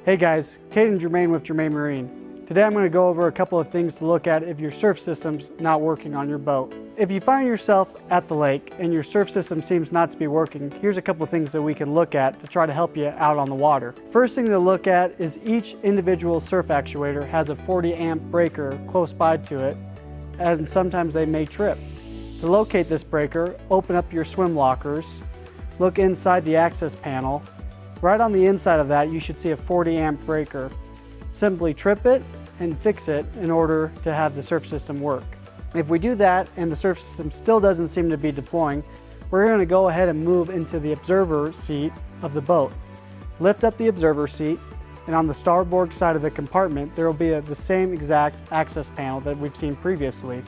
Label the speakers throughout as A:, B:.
A: Hey guys, Kate and Germaine with Germaine Marine. Today I'm going to go over a couple of things to look at if your surf system's not working on your boat. If you find yourself at the lake and your surf system seems not to be working, here's a couple of things that we can look at to try to help you out on the water. First thing to look at is each individual surf actuator has a 40 amp breaker close by to it, and sometimes they may trip. To locate this breaker, open up your swim lockers, look inside the access panel. Right on the inside of that, you should see a 40 amp breaker. Simply trip it and fix it in order to have the surf system work. If we do that and the surf system still doesn't seem to be deploying, we're going to go ahead and move into the observer seat of the boat. Lift up the observer seat, and on the starboard side of the compartment, there will be the same exact access panel that we've seen previously.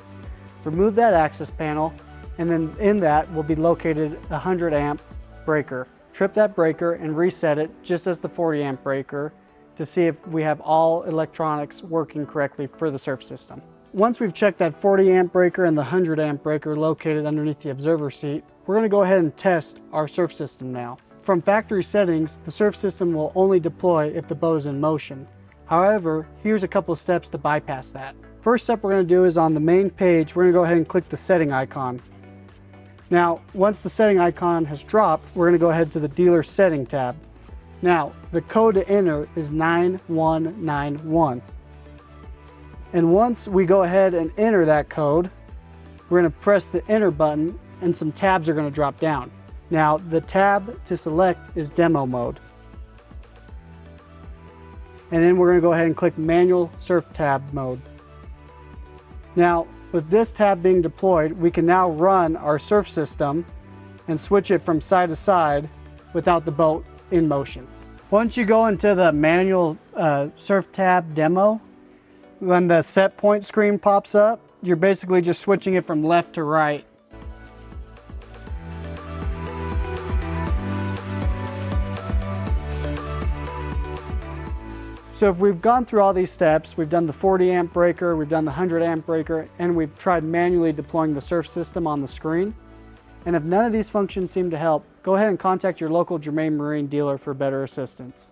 A: Remove that access panel, and then in that will be located a 100 amp breaker. Trip that breaker and reset it just as the 40 amp breaker to see if we have all electronics working correctly for the surf system. Once we've checked that 40 amp breaker and the 100 amp breaker located underneath the observer seat, we're going to go ahead and test our surf system now. From factory settings, the surf system will only deploy if the boat is in motion. However, here's a couple of steps to bypass that. First step we're going to do is on the main page, we're going to go ahead and click the setting icon. Now, once the setting icon has dropped, we're going to go ahead to the dealer setting tab. Now, the code to enter is 9191. And once we go ahead and enter that code, we're going to press the enter button and some tabs are going to drop down. Now, the tab to select is demo mode. And then we're going to go ahead and click manual surf tab mode. Now, with this tab being deployed, we can now run our surf system and switch it from side to side without the boat in motion. Once you go into the manual surf tab demo, when the set point screen pops up, you're basically just switching it from left to right. So if we've gone through all these steps, we've done the 40 amp breaker, we've done the 100 amp breaker, and we've tried manually deploying the surf system on the screen. And if none of these functions seem to help, go ahead and contact your local Germaine Marine dealer for better assistance.